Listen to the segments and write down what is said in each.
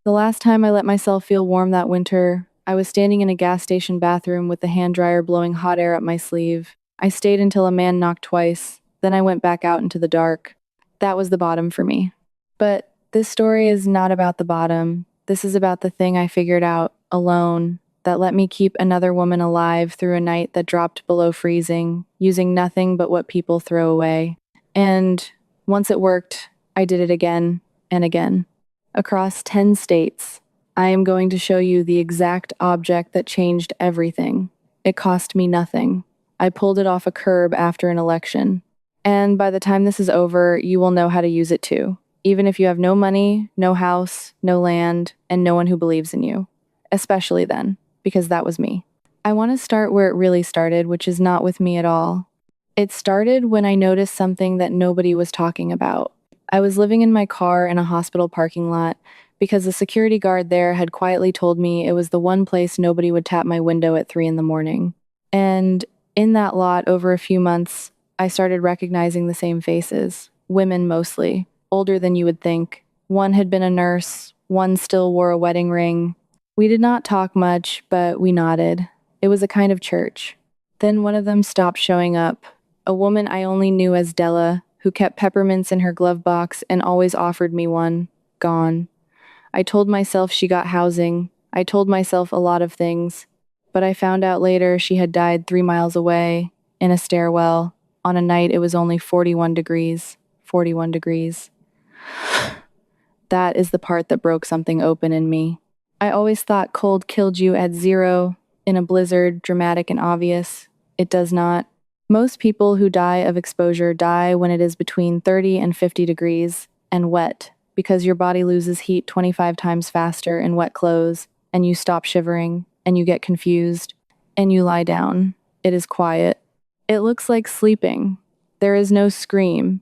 The last time I let myself feel warm that winter, I was standing in a gas station bathroom with the hand dryer blowing hot air up my sleeve. I stayed until a man knocked twice, then I went back out into the dark. That was the bottom for me. But this story is not about the bottom. This is about the thing I figured out alone that let me keep another woman alive through a night that dropped below freezing, using nothing but what people throw away. And once it worked, I did it again and again. Across 10 states, I am going to show you the exact object that changed everything. It cost me nothing. I pulled it off a curb after an election. And by the time this is over, you will know how to use it too, even if you have no money, no house, no land, and no one who believes in you. Especially then, because that was me. I want to start where it really started, which is not with me at all. It started when I noticed something that nobody was talking about. I was living in my car in a hospital parking lot because the security guard there had quietly told me it was the one place nobody would tap my window at 3 in the morning. And in that lot, over a few months, I started recognizing the same faces, women mostly, older than you would think. One had been a nurse, one still wore a wedding ring. We did not talk much, but we nodded. It was a kind of church. Then one of them stopped showing up, a woman I only knew as Della, who kept peppermints in her glove box and always offered me one. Gone. I told myself she got housing. I told myself a lot of things. But I found out later she had died 3 miles away, in a stairwell, on a night it was only 41 degrees. 41 degrees. That is the part that broke something open in me. I always thought cold killed you at 0, in a blizzard, dramatic and obvious. It does not. Most people who die of exposure die when it is between 30 and 50 degrees, and wet, because your body loses heat 25 times faster in wet clothes, and you stop shivering, and you get confused, and you lie down. It is quiet. It looks like sleeping. There is no scream.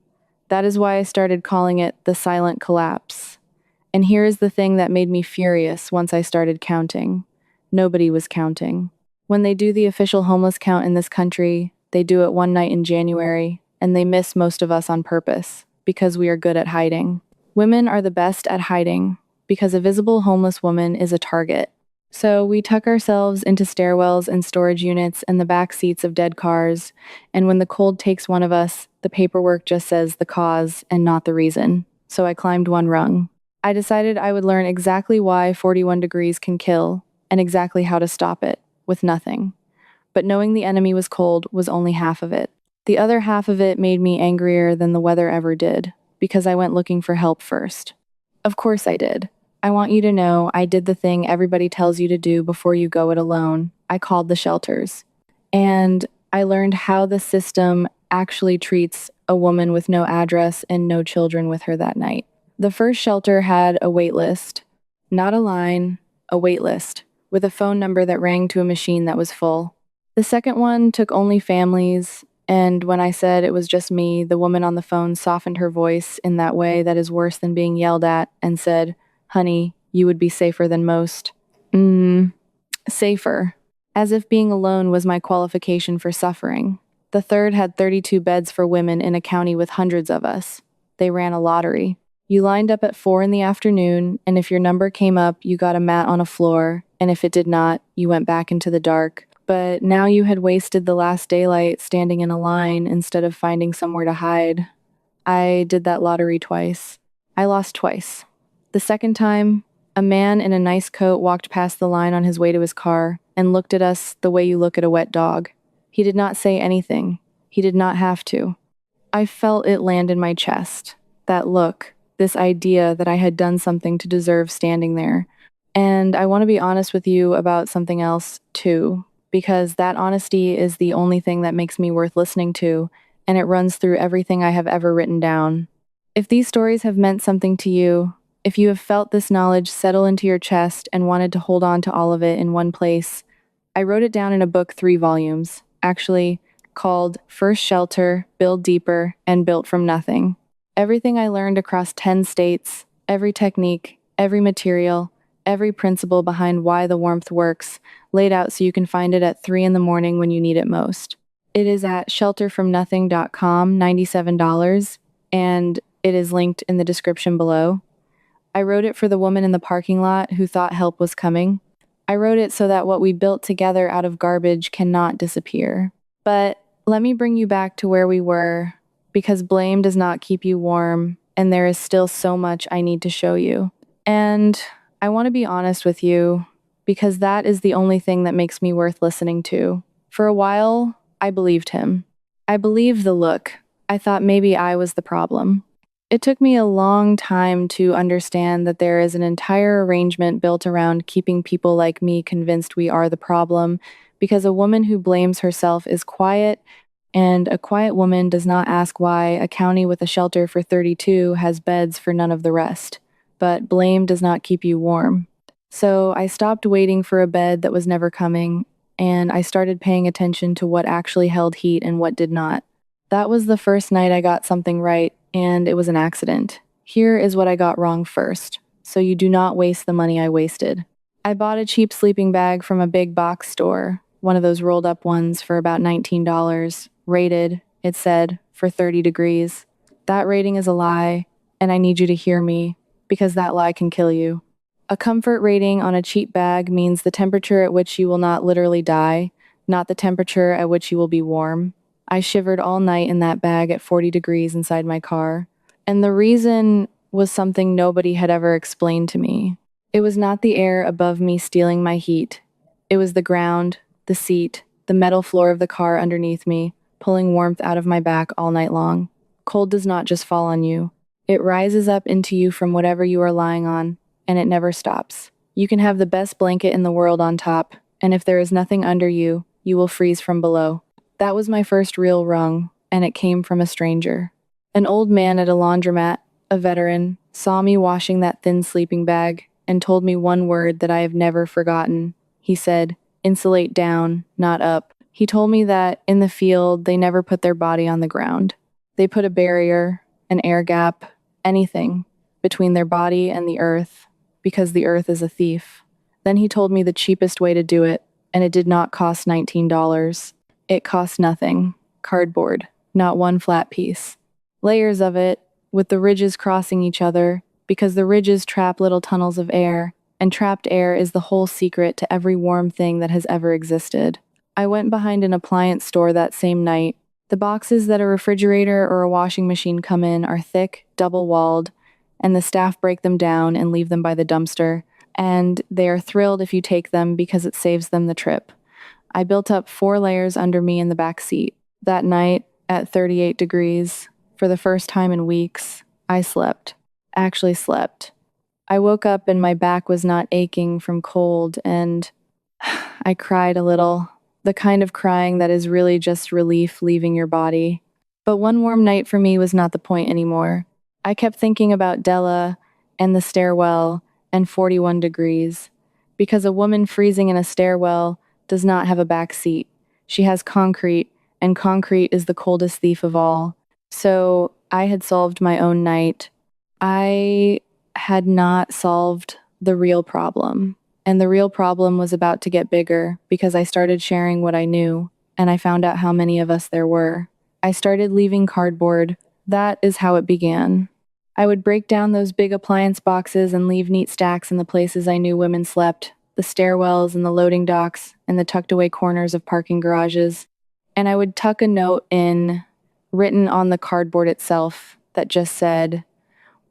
That is why I started calling it the silent collapse. And here is the thing that made me furious once I started counting. Nobody was counting. When they do the official homeless count in this country, they do it one night in January, and they miss most of us on purpose, because we are good at hiding. Women are the best at hiding, because a visible homeless woman is a target. So we tuck ourselves into stairwells and storage units and the back seats of dead cars, and when the cold takes one of us, the paperwork just says the cause and not the reason. So I climbed one rung. I decided I would learn exactly why 41 degrees can kill, and exactly how to stop it, with nothing. But knowing the enemy was cold was only half of it. The other half of it made me angrier than the weather ever did, because I went looking for help first. Of course I did. I want you to know I did the thing everybody tells you to do before you go it alone. I called the shelters. And I learned how the system actually treats a woman with no address and no children with her that night. The first shelter had a wait list. Not a line, a wait list, with a phone number that rang to a machine that was full. The second one took only families, and when I said it was just me, the woman on the phone softened her voice in that way that is worse than being yelled at and said, "Honey, you would be safer than most." Safer. As if being alone was my qualification for suffering. The third had 32 beds for women in a county with hundreds of us. They ran a lottery. You lined up at 4 in the afternoon, and if your number came up, you got a mat on a floor, and if it did not, you went back into the dark. But now you had wasted the last daylight standing in a line instead of finding somewhere to hide. I did that lottery twice. I lost twice. The second time, a man in a nice coat walked past the line on his way to his car and looked at us the way you look at a wet dog. He did not say anything. He did not have to. I felt it land in my chest. That look, this idea that I had done something to deserve standing there. And I want to be honest with you about something else, too, because that honesty is the only thing that makes me worth listening to, and it runs through everything I have ever written down. If these stories have meant something to you, if you have felt this knowledge settle into your chest and wanted to hold on to all of it in one place, I wrote it down in a book 3 volumes, actually, called First Shelter, Build Deeper, and Built from Nothing. Everything I learned across 10 states, every technique, every material, every principle behind why the warmth works, laid out so you can find it at 3 in the morning when you need it most. It is at shelterfromnothing.com, $97, and it is linked in the description below. I wrote it for the woman in the parking lot who thought help was coming. I wrote it so that what we built together out of garbage cannot disappear. But let me bring you back to where we were, because blame does not keep you warm, and there is still so much I need to show you. And I want to be honest with you, because that is the only thing that makes me worth listening to. For a while, I believed him. I believed the look. I thought maybe I was the problem. It took me a long time to understand that there is an entire arrangement built around keeping people like me convinced we are the problem, because a woman who blames herself is quiet, and a quiet woman does not ask why a county with a shelter for 32 has beds for none of the rest. But blame does not keep you warm. So I stopped waiting for a bed that was never coming, and I started paying attention to what actually held heat and what did not. That was the first night I got something right, and it was an accident. Here is what I got wrong first, so you do not waste the money I wasted. I bought a cheap sleeping bag from a big box store, one of those rolled up ones for about $19, rated, it said, for 30 degrees. That rating is a lie, and I need you to hear me, because that lie can kill you. A comfort rating on a cheap bag means the temperature at which you will not literally die, not the temperature at which you will be warm. I shivered all night in that bag at 40 degrees inside my car. And the reason was something nobody had ever explained to me. It was not the air above me stealing my heat. It was the ground, the seat, the metal floor of the car underneath me, pulling warmth out of my back all night long. Cold does not just fall on you. It rises up into you from whatever you are lying on, and it never stops. You can have the best blanket in the world on top, and if there is nothing under you, you will freeze from below. That was my first real wrong, and it came from a stranger. An old man at a laundromat, a veteran, saw me washing that thin sleeping bag and told me one word that I have never forgotten. He said, "Insulate down, not up." He told me that in the field, they never put their body on the ground. They put a barrier, an air gap, anything between their body and the earth, because the earth is a thief. Then he told me the cheapest way to do it, and it did not cost $19. It cost nothing. Cardboard, not one flat piece. Layers of it, with the ridges crossing each other, because the ridges trap little tunnels of air, and trapped air is the whole secret to every warm thing that has ever existed. I went behind an appliance store that same night. The boxes that a refrigerator or a washing machine come in are thick, double-walled, and the staff break them down and leave them by the dumpster, and they are thrilled if you take them because it saves them the trip. I built up 4 layers under me in the back seat. That night, at 38 degrees, for the first time in weeks, I slept. Actually slept. I woke up and my back was not aching from cold, and I cried a little. The kind of crying that is really just relief leaving your body. But one warm night for me was not the point anymore. I kept thinking about Della and the stairwell and 41 degrees. Because a woman freezing in a stairwell does not have a back seat. She has concrete, and concrete is the coldest thief of all. So I had solved my own night. I had not solved the real problem. And the real problem was about to get bigger because I started sharing what I knew, and I found out how many of us there were. I started leaving cardboard. That is how it began. I would break down those big appliance boxes and leave neat stacks in the places I knew women slept, the stairwells and the loading docks and the tucked away corners of parking garages. And I would tuck a note in, written on the cardboard itself, that just said,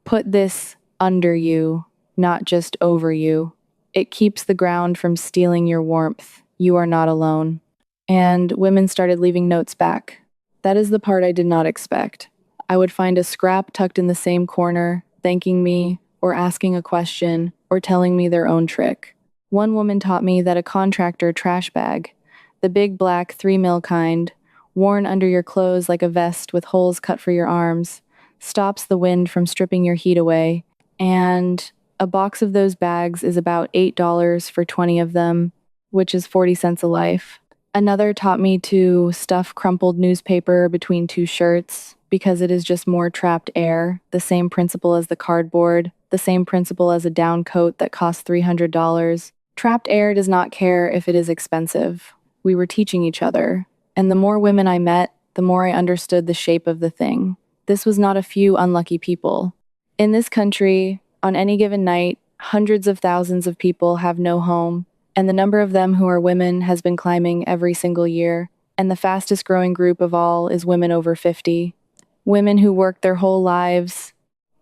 "Put this under you, not just over you. It keeps the ground from stealing your warmth. You are not alone." And women started leaving notes back. That is the part I did not expect. I would find a scrap tucked in the same corner, thanking me, or asking a question, or telling me their own trick. One woman taught me that a contractor trash bag, the big black 3mm kind, worn under your clothes like a vest with holes cut for your arms, stops the wind from stripping your heat away, and a box of those bags is about $8 for 20 of them, which is 40 cents a life. Another taught me to stuff crumpled newspaper between 2 shirts, because it is just more trapped air, the same principle as the cardboard, the same principle as a down coat that costs $300. Trapped air does not care if it is expensive. We were teaching each other, and the more women I met, the more I understood the shape of the thing. This was not a few unlucky people. In this country, On any given night, hundreds of thousands of people have no home, and the number of them who are women has been climbing every single year, and the fastest growing group of all is women over 50. Women who worked their whole lives,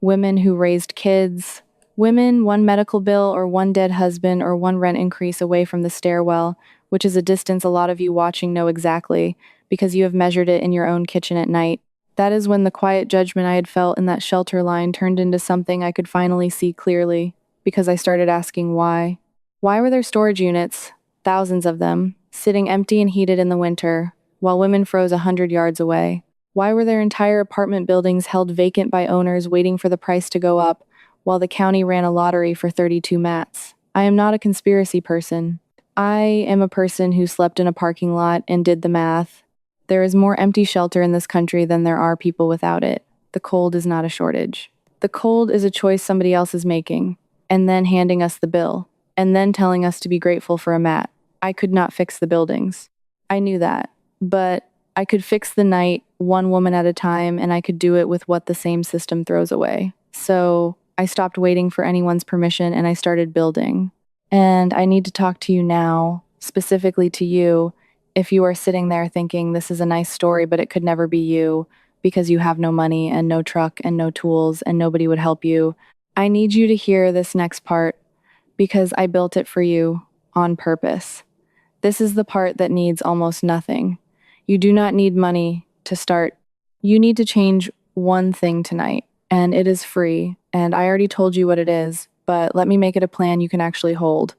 women who raised kids, women one medical bill or one dead husband or one rent increase away from the stairwell, which is a distance a lot of you watching know exactly, because you have measured it in your own kitchen at night. That is when the quiet judgment I had felt in that shelter line turned into something I could finally see clearly, because I started asking why. Why were there storage units, thousands of them, sitting empty and heated in the winter, while women froze 100 yards away? Why were there entire apartment buildings held vacant by owners waiting for the price to go up, while the county ran a lottery for 32 mats? I am not a conspiracy person. I am a person who slept in a parking lot and did the math. There is more empty shelter in this country than there are people without it. The cold is not a shortage. The cold is a choice somebody else is making, and then handing us the bill, and then telling us to be grateful for a mat. I could not fix the buildings. I knew that, but I could fix the night one woman at a time, and I could do it with what the same system throws away. So I stopped waiting for anyone's permission and I started building. And I need to talk to you now, specifically to you, if you are sitting there thinking this is a nice story, but it could never be you because you have no money and no truck and no tools and nobody would help you. I need you to hear this next part because I built it for you on purpose. This is the part that needs almost nothing. You do not need money to start. You need to change one thing tonight, and it is free. And I already told you what it is, but let me make it a plan you can actually hold.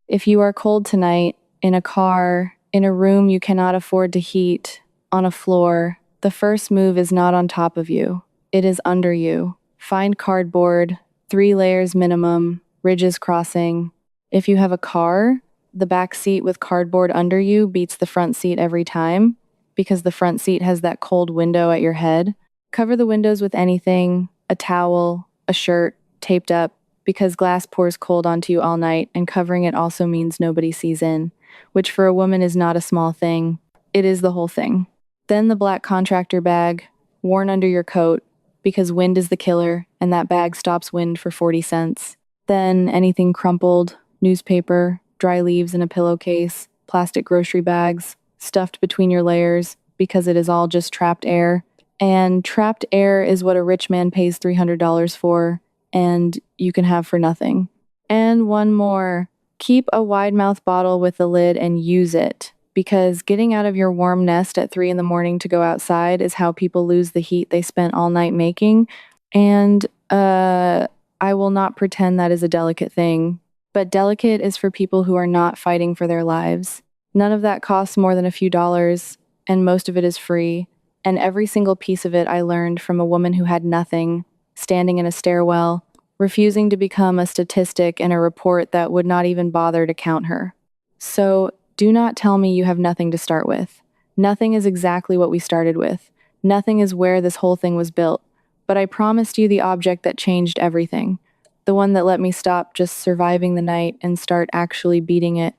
If you are cold tonight, in a car, in a room you cannot afford to heat, on a floor, the first move is not on top of you. It is under you. Find cardboard, 3 layers minimum, ridges crossing. If you have a car, the back seat with cardboard under you beats the front seat every time because the front seat has that cold window at your head. Cover the windows with anything, a towel, a shirt, taped up, because glass pours cold onto you all night, and covering it also means nobody sees in, which for a woman is not a small thing. It is the whole thing. Then the black contractor bag, worn under your coat, because wind is the killer, and that bag stops wind for 40 cents. Then anything crumpled, newspaper, dry leaves in a pillowcase, plastic grocery bags, stuffed between your layers, because it is all just trapped air. And trapped air is what a rich man pays $300 for, and you can have for nothing. And one more. Keep a wide mouth bottle with the lid and use it, because getting out of your warm nest at 3 in the morning to go outside is how people lose the heat they spent all night making. And I will not pretend that is a delicate thing, but delicate is for people who are not fighting for their lives. None of that costs more than a few dollars, and most of it is free. And every single piece of it I learned from a woman who had nothing, standing in a stairwell, refusing to become a statistic in a report that would not even bother to count her. So do not tell me you have nothing to start with. Nothing is exactly what we started with. Nothing is where this whole thing was built. But I promised you the object that changed everything. The one that let me stop just surviving the night and start actually beating it.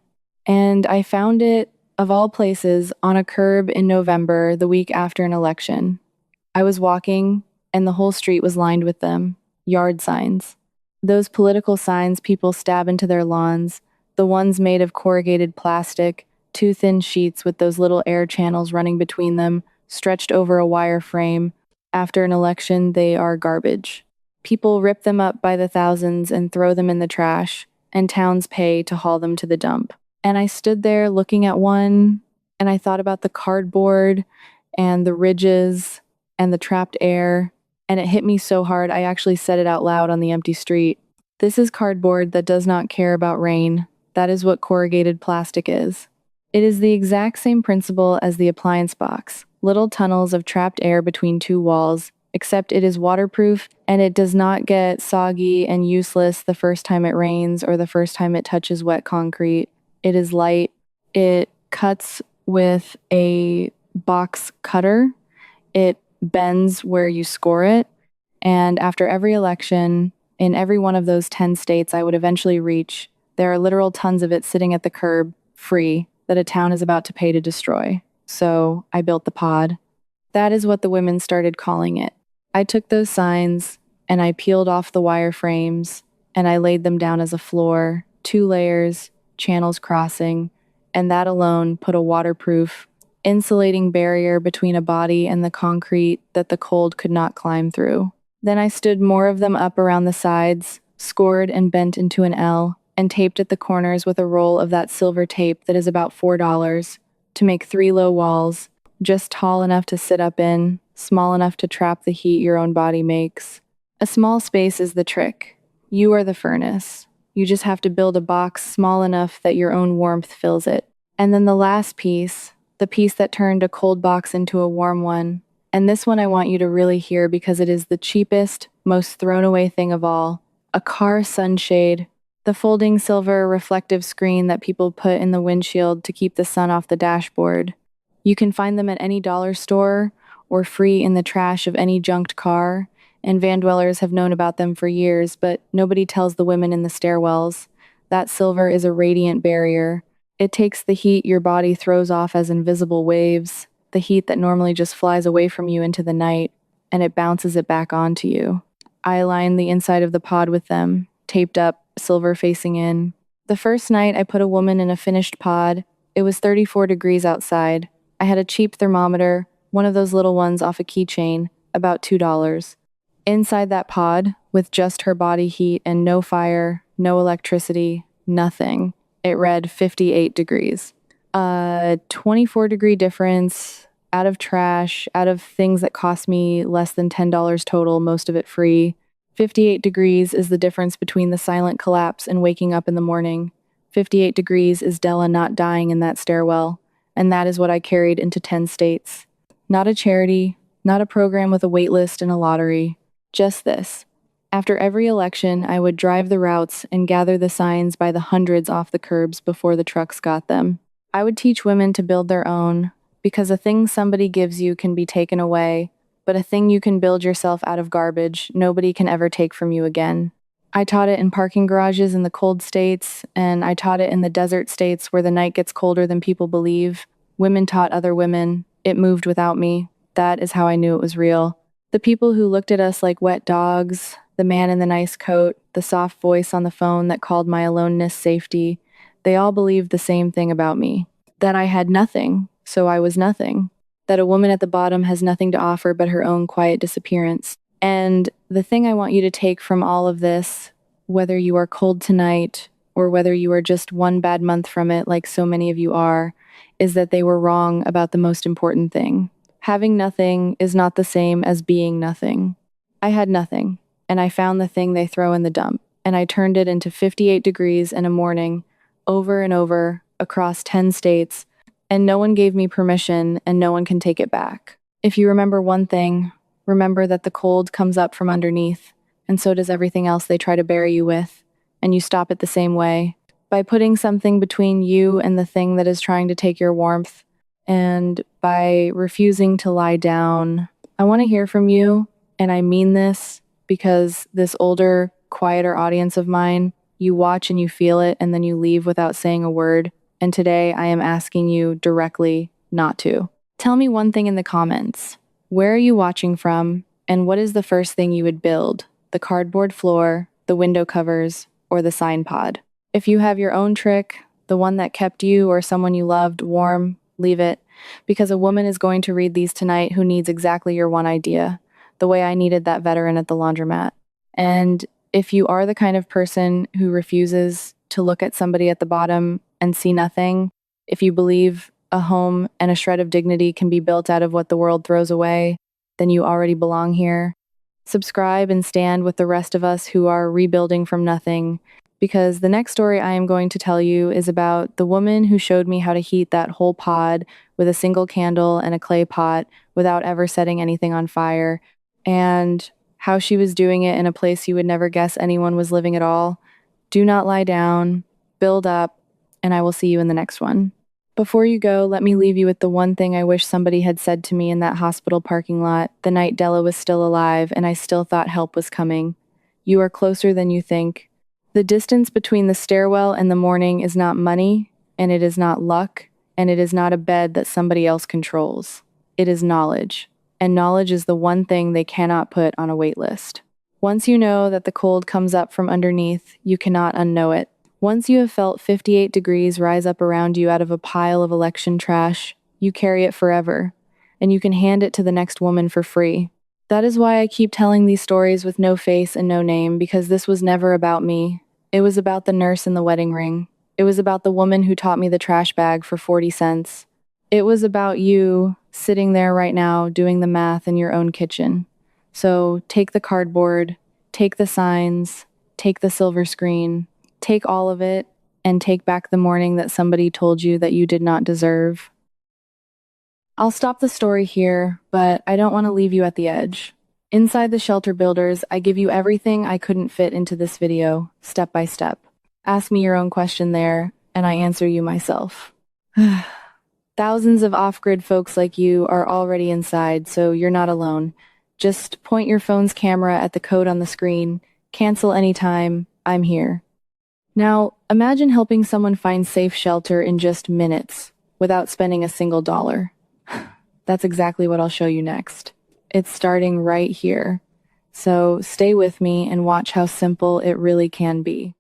And I found it, of all places, on a curb in November, the week after an election. I was walking, and the whole street was lined with them. Yard signs. Those political signs people stab into their lawns, the ones made of corrugated plastic, too thin sheets with those little air channels running between them, stretched over a wire frame. After an election, they are garbage. People rip them up by the thousands and throw them in the trash, and towns pay to haul them to the dump. And I stood there looking at one, and I thought about the cardboard and the ridges and the trapped air, and it hit me so hard I actually said it out loud on the empty street. This is cardboard that does not care about rain. That is what corrugated plastic is. It is the exact same principle as the appliance box, little tunnels of trapped air between 2 walls, except it is waterproof and it does not get soggy and useless the first time it rains or the first time it touches wet concrete. It is light. It cuts with a box cutter. It bends where you score it. And after every election, in every one of those 10 states I would eventually reach, there are literal tons of it sitting at the curb, free, that a town is about to pay to destroy. So I built the pod. That is what the women started calling it. I took those signs and I peeled off the wire frames and I laid them down as a floor, 2 layers, channels crossing, and that alone put a waterproof, insulating barrier between a body and the concrete that the cold could not climb through. Then I stood more of them up around the sides, scored and bent into an L, and taped at the corners with a roll of that silver tape that is about $4, to make 3 low walls, just tall enough to sit up in, small enough to trap the heat your own body makes. A small space is the trick. You are the furnace. You just have to build a box small enough that your own warmth fills it. And then the last piece, the piece that turned a cold box into a warm one. And this one I want you to really hear because it is the cheapest, most thrown away thing of all. A car sunshade. The folding silver reflective screen that people put in the windshield to keep the sun off the dashboard. You can find them at any dollar store or free in the trash of any junked car, and van dwellers have known about them for years, but nobody tells the women in the stairwells. That silver is a radiant barrier. It takes the heat your body throws off as invisible waves, the heat that normally just flies away from you into the night, and it bounces it back onto you. I lined the inside of the pod with them, taped up, silver facing in. The first night I put a woman in a finished pod. It was 34 degrees outside. I had a cheap thermometer, one of those little ones off a keychain, about $2. Inside that pod, with just her body heat and no fire, no electricity, nothing, it read 58 degrees. A 24-degree difference, out of trash, out of things that cost me less than $10 total, most of it free. 58 degrees is the difference between the silent collapse and waking up in the morning. 58 degrees is Della not dying in that stairwell, and that is what I carried into 10 states. Not a charity, not a program with a wait list and a lottery. Just this. After every election, I would drive the routes and gather the signs by the hundreds off the curbs before the trucks got them. I would teach women to build their own, because a thing somebody gives you can be taken away, but a thing you can build yourself out of garbage, nobody can ever take from you again. I taught it in parking garages in the cold states, and I taught it in the desert states where the night gets colder than people believe. Women taught other women. It moved without me. That is how I knew it was real. The people who looked at us like wet dogs, the man in the nice coat, the soft voice on the phone that called my aloneness safety, they all believed the same thing about me. That I had nothing, so I was nothing. That a woman at the bottom has nothing to offer but her own quiet disappearance. And the thing I want you to take from all of this, whether you are cold tonight or whether you are just one bad month from it like so many of you are, is that they were wrong about the most important thing. Having nothing is not the same as being nothing. I had nothing, and I found the thing they throw in the dump, and I turned it into 58 degrees in a morning, over and over, across 10 states, and no one gave me permission, and no one can take it back. If you remember one thing, remember that the cold comes up from underneath, and so does everything else they try to bury you with, and you stop it the same way, by putting something between you and the thing that is trying to take your warmth, and by refusing to lie down. I want to hear from you, and I mean this because this older, quieter audience of mine, you watch and you feel it, and then you leave without saying a word. And today I am asking you directly not to. Tell me one thing in the comments. Where are you watching from, and what is the first thing you would build? The cardboard floor, the window covers, or the sign pod? If you have your own trick, the one that kept you or someone you loved warm, leave it, because a woman is going to read these tonight who needs exactly your one idea, the way I needed that veteran at the laundromat. And if you are the kind of person who refuses to look at somebody at the bottom and see nothing, if you believe a home and a shred of dignity can be built out of what the world throws away, then you already belong here. Subscribe and stand with the rest of us who are rebuilding from nothing, because the next story I am going to tell you is about the woman who showed me how to heat that whole pod with a single candle and a clay pot without ever setting anything on fire, and how she was doing it in a place you would never guess anyone was living at all. Do not lie down, build up, and I will see you in the next one. Before you go, let me leave you with the one thing I wish somebody had said to me in that hospital parking lot the night Della was still alive and I still thought help was coming. You are closer than you think. The distance between the stairwell and the morning is not money, and it is not luck, and it is not a bed that somebody else controls. It is knowledge, and knowledge is the one thing they cannot put on a wait list. Once you know that the cold comes up from underneath, you cannot unknow it. Once you have felt 58 degrees rise up around you out of a pile of election trash, you carry it forever, and you can hand it to the next woman for free. That is why I keep telling these stories with no face and no name, because this was never about me. It was about the nurse in the wedding ring. It was about the woman who taught me the trash bag for 40 cents. It was about you sitting there right now doing the math in your own kitchen. So take the cardboard, take the signs, take the silver screen, take all of it, and take back the morning that somebody told you that you did not deserve. I'll stop the story here, but I don't want to leave you at the edge. Inside the shelter builders, I give you everything I couldn't fit into this video, step by step. Ask me your own question there, and I answer you myself. Thousands of off-grid folks like you are already inside, so you're not alone. Just point your phone's camera at the code on the screen, cancel anytime, I'm here. Now, imagine helping someone find safe shelter in just minutes, without spending a single dollar. That's exactly what I'll show you next. It's starting right here. So stay with me and watch how simple it really can be.